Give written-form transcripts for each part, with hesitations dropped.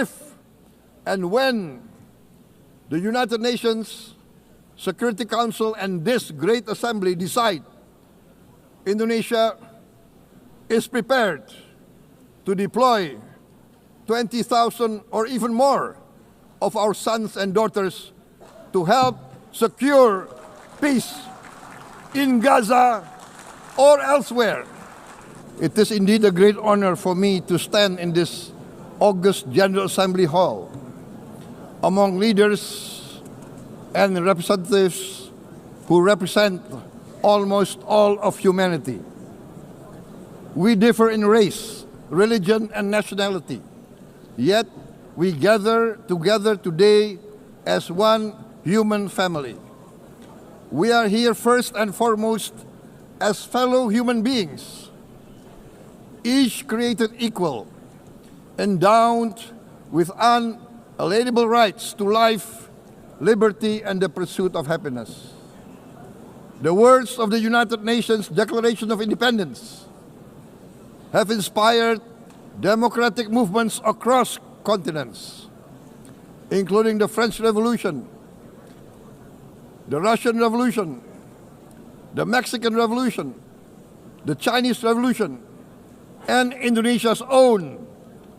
If and when the United Nations Security Council and this great assembly decide Indonesia is prepared to deploy 20,000 or even more of our sons and daughters to help secure peace in Gaza or elsewhere. It is indeed a great honor for me to stand in this August General Assembly Hall among leaders and representatives who represent almost all of humanity. We differ in race, religion, and nationality, yet we gather together today as one human family. We are here first and foremost as fellow human beings, each created equal, endowed with unalienable rights to life, liberty, and the pursuit of happiness. The words of the United Nations Declaration of Independence have inspired democratic movements across continents, including the French Revolution, the Russian Revolution, the Mexican Revolution, the Chinese Revolution, and Indonesia's own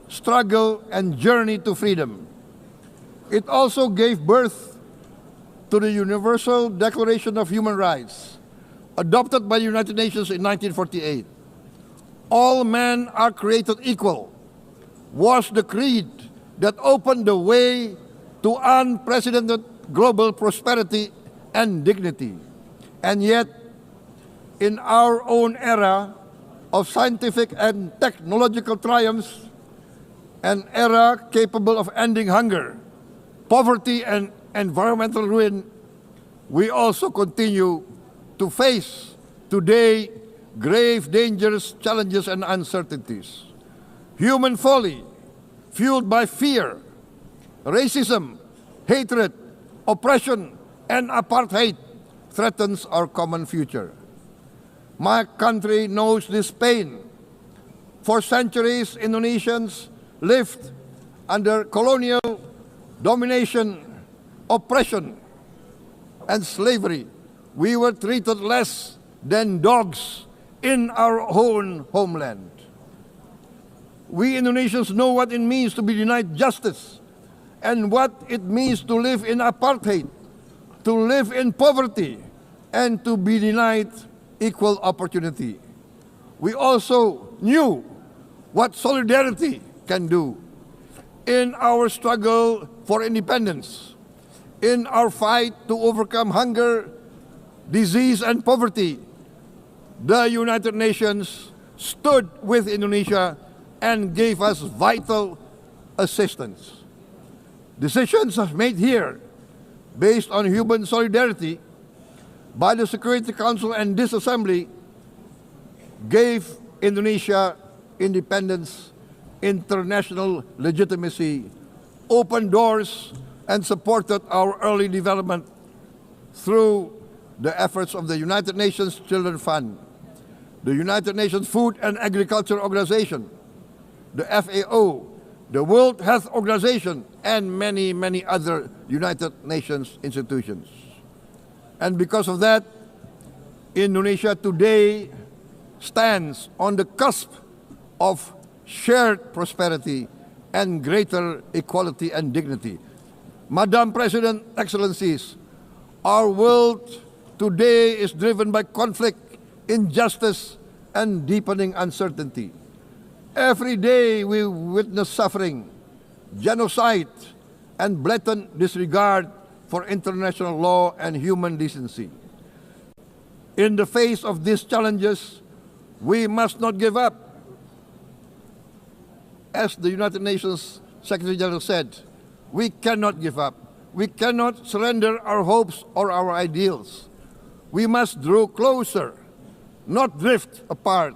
struggle and journey to freedom. It also gave birth to the Universal Declaration of Human Rights, adopted by the United Nations in 1948. All men are created equal was the creed that opened the way to unprecedented global prosperity and dignity. And yet, in our own era of scientific and technological triumphs, an era capable of ending hunger, poverty, and environmental ruin, we also continue to face today grave dangers, challenges, and uncertainties. Human folly, fueled by fear, racism, hatred, oppression, and apartheid, threatens our common future. My country knows this pain. For centuries, Indonesians lived under colonial domination, oppression, and slavery. We were treated less than dogs in our own homeland. We Indonesians know what it means to be denied justice and what it means to live in apartheid, to live in poverty, and to be denied equal opportunity. We also knew what solidarity can do in our struggle for independence, in our fight to overcome hunger, disease, and poverty. The United Nations stood with Indonesia and gave us vital assistance. Decisions made here based on human solidarity by the Security Council and this Assembly gave Indonesia independence, international legitimacy, opened doors, and supported our early development through the efforts of the United Nations Children Fund, the United Nations Food and Agriculture Organization, the FAO, the World Health Organization, and many, many other United Nations institutions. And because of that, Indonesia today stands on the cusp of shared prosperity and greater equality and dignity. Madam President, Excellencies, our world today is driven by conflict, injustice, and deepening uncertainty. Every day we witness suffering, genocide, and blatant disregard for international law and human decency. In the face of these challenges, we must not give up. As the United Nations Secretary General said, we cannot give up. We cannot surrender our hopes or our ideals. We must draw closer, not drift apart.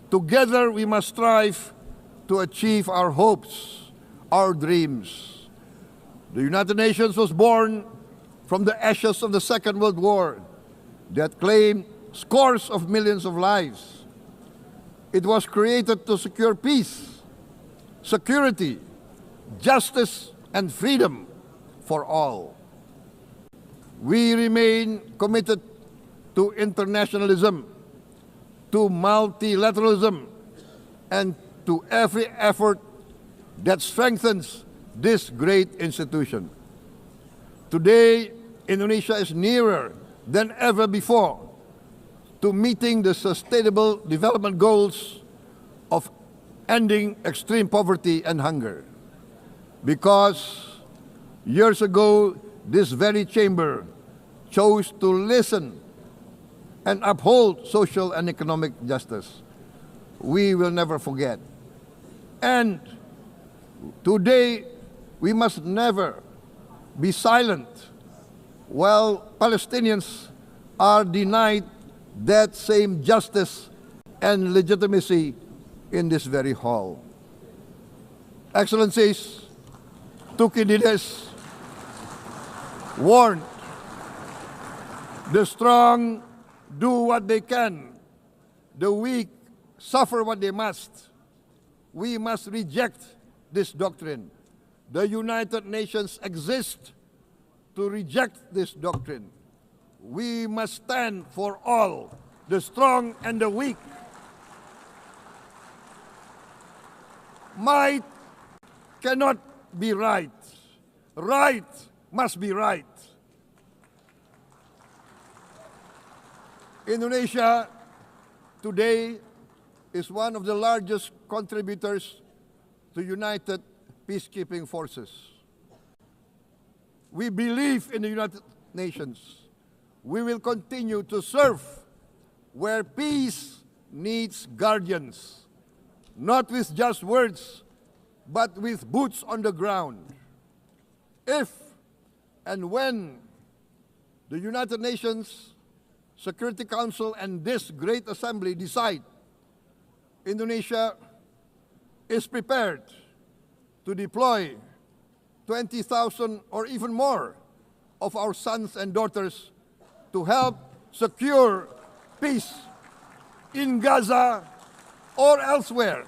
Together we must strive to achieve our hopes, our dreams. The United Nations was born from the ashes of the Second World War that claimed scores of millions of lives. It was created to secure peace, security, justice and freedom for all. We remain committed to internationalism, to multilateralism, and to every effort that strengthens this great institution. Today, Indonesia is nearer than ever before to meeting the sustainable development goals of ending extreme poverty and hunger. Because years ago, this very chamber chose to listen and uphold social and economic justice. We will never forget. And today, we must never be silent while Palestinians are denied that same justice and legitimacy in this very hall. Excellencies, Thucydides warned, the strong do what they can, the weak suffer what they must. We must reject this doctrine. The United Nations exist to reject this doctrine. We must stand for all, the strong and the weak. Might cannot be right. Right must be right. Indonesia today is one of the largest contributors to United Peacekeeping Forces. We believe in the United Nations. We will continue to serve where peace needs guardians, not with just words, but with boots on the ground. If and when the United Nations Security Council and this great assembly decide Indonesia is prepared to deploy 20,000 or even more of our sons and daughters to help secure peace in Gaza or elsewhere,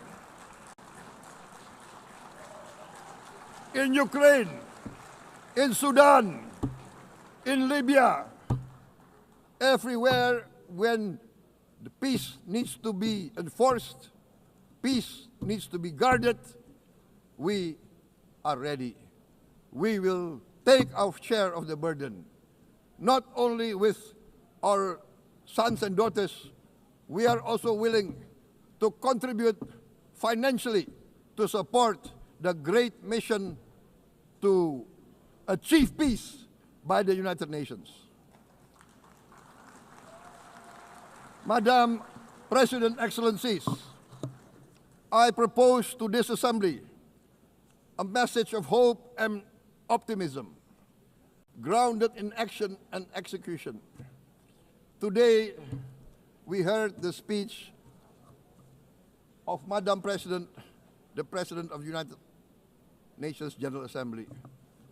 in Ukraine, in Sudan, in Libya, everywhere when the peace needs to be enforced, peace needs to be guarded, we are ready. We will take our share of the burden, not only with our sons and daughters, we are also willing to contribute financially to support the great mission to achieve peace by the United Nations. Madam President, Excellencies, I propose to this Assembly a message of hope and optimism, grounded in action and execution. Today, we heard the speech of Madam President, the President of the United Nations General Assembly.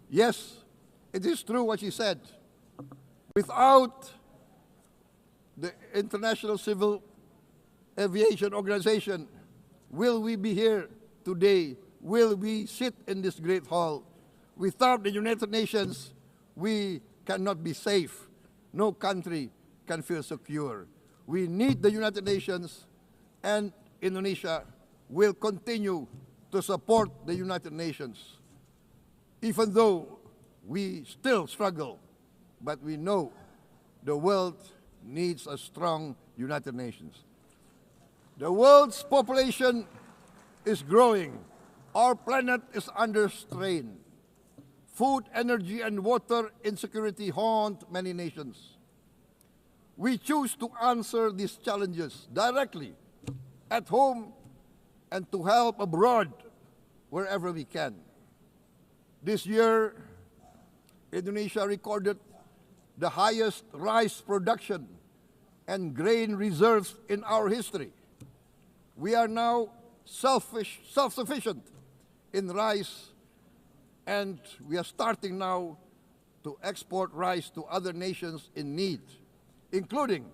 Yes, it is true what she said. Without the International Civil Aviation Organization, will we be here today? Will we sit in this great hall? Without the United Nations, we cannot be safe. No country can feel secure. We need the United Nations, and Indonesia will continue to support the United Nations. Even though we still struggle, but we know the world needs a strong United Nations. The world's population is growing. Our planet is under strain. Food, energy, and water insecurity haunt many nations. We choose to answer these challenges directly at home and to help abroad wherever we can. This year, Indonesia recorded the highest rice production and grain reserves in our history. We are now self-sufficient in rice, and we are starting now to export rice to other nations in need, including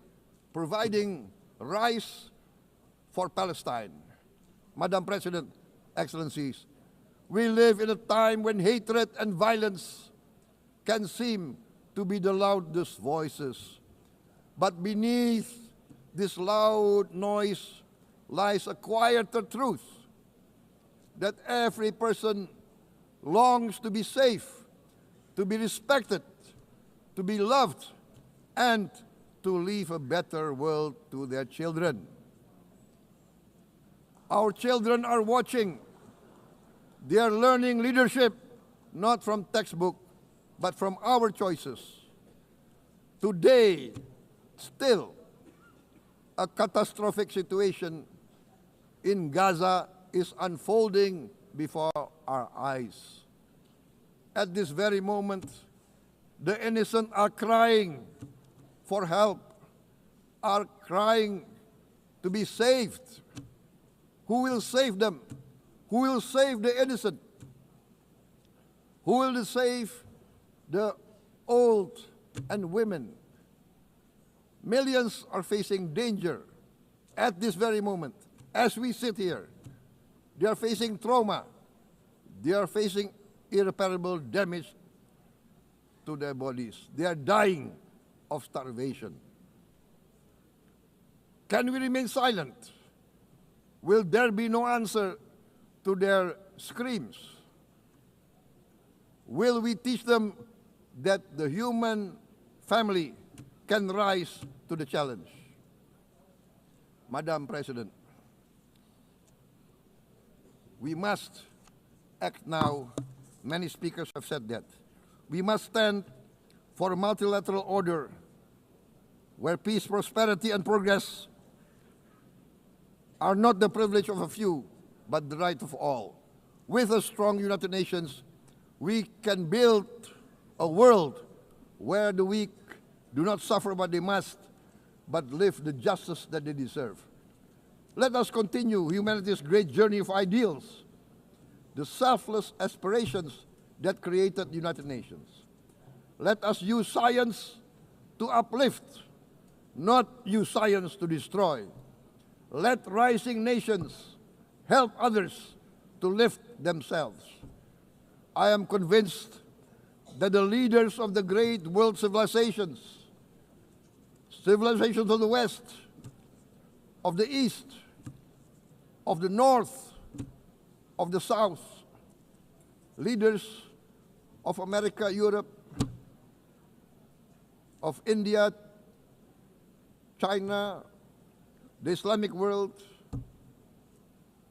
providing rice for Palestine. Madam President, Excellencies, We live in a time when hatred and violence can seem to be the loudest voices. But beneath this loud noise lies a quieter truth that every person longs to be safe, to be respected, to be loved, and to leave a better world to their children. Our children are watching. They are learning leadership not from textbook, but from our choices. Today, still, a catastrophic situation in Gaza is unfolding before our eyes. At this very moment, the innocent are crying for help, are crying to be saved. Who will save them? Who will save the innocent? Who will save the old and women? Millions are facing danger at this very moment. As we sit here, they are facing trauma. They are facing irreparable damage to their bodies. They are dying of starvation. Can we remain silent? Will there be no answer to their screams? Will we teach them that the human family can rise to the challenge? Madam President, we must act now. Many speakers have said that. We must stand for a multilateral order where peace, prosperity, and progress are not the privilege of a few, but the right of all. With a strong United Nations, we can build a world where the weak do not suffer what they must, but live the justice that they deserve. Let us continue humanity's great journey of ideals, the selfless aspirations that created the United Nations. Let us use science to uplift, not use science to destroy. Let rising nations help others to lift themselves. I am convinced that the leaders of the great world civilizations of the West, of the East, of the North, of the South, leaders of America, Europe, of India, China, the Islamic world,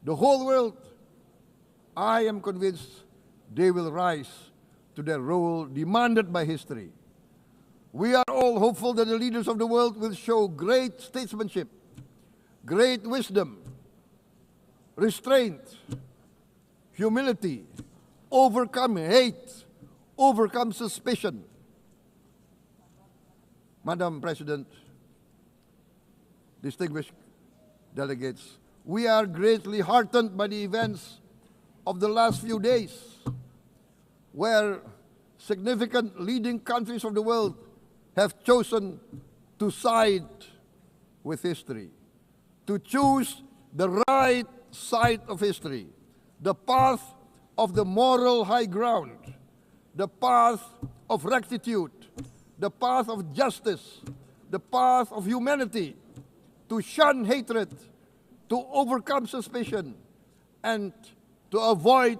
the whole world, I am convinced they will rise to their role demanded by history. We are all hopeful that the leaders of the world will show great statesmanship, great wisdom, restraint, humility, overcome hate, overcome suspicion. Madam President, distinguished delegates, we are greatly heartened by the events of the last few days, where significant leading countries of the world have chosen to side with history, to choose the right side of history, the path of the moral high ground, the path of rectitude, the path of justice, the path of humanity, to shun hatred, to overcome suspicion, and to avoid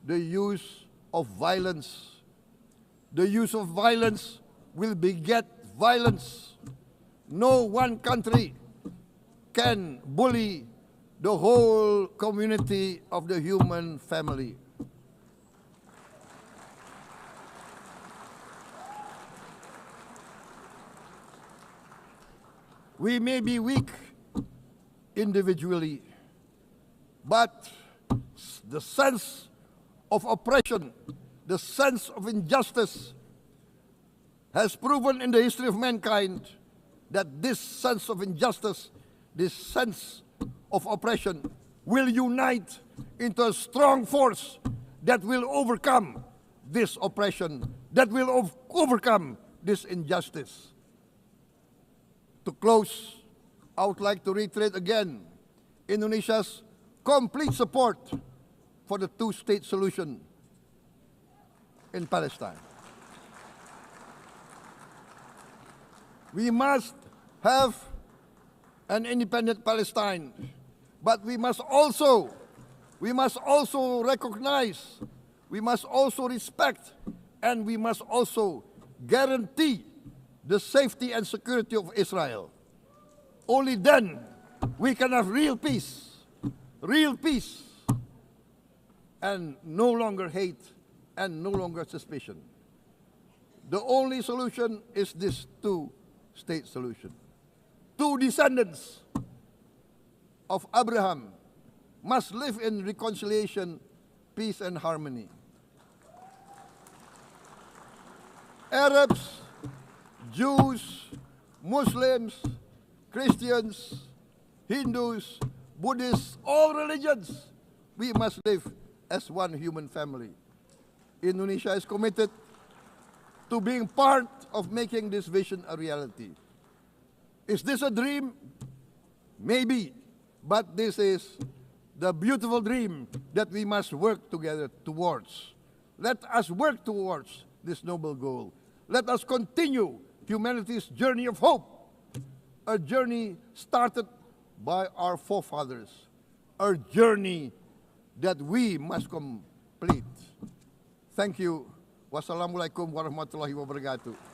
the use of violence. The use of violence will beget violence. No one country can bully the whole community of the human family. We may be weak individually, but the sense of oppression, the sense of injustice has proven in the history of mankind that this sense of injustice, this sense of oppression will unite into a strong force that will overcome this oppression, that will overcome this injustice. To close, I would like to reiterate again Indonesia's complete support for the two-state solution in Palestine. We must have an independent Palestine, but we must also recognize, we must also respect, and we must also guarantee the safety and security of Israel. Only then we can have real peace, and no longer hate and no longer suspicion. The only solution is this two-state solution. Two descendants of Abraham must live in reconciliation, peace, and harmony. Arabs, Jews, Muslims, Christians, Hindus, Buddhists, all religions, we must live as one human family. Indonesia is committed to being part of making this vision a reality. Is this a dream? Maybe, but this is the beautiful dream that we must work together towards. Let us work towards this noble goal. Let us continue humanity's journey of hope, a journey started by our forefathers, a journey that we must complete. Thank you. Wassalamualaikum warahmatullahi wabarakatuh.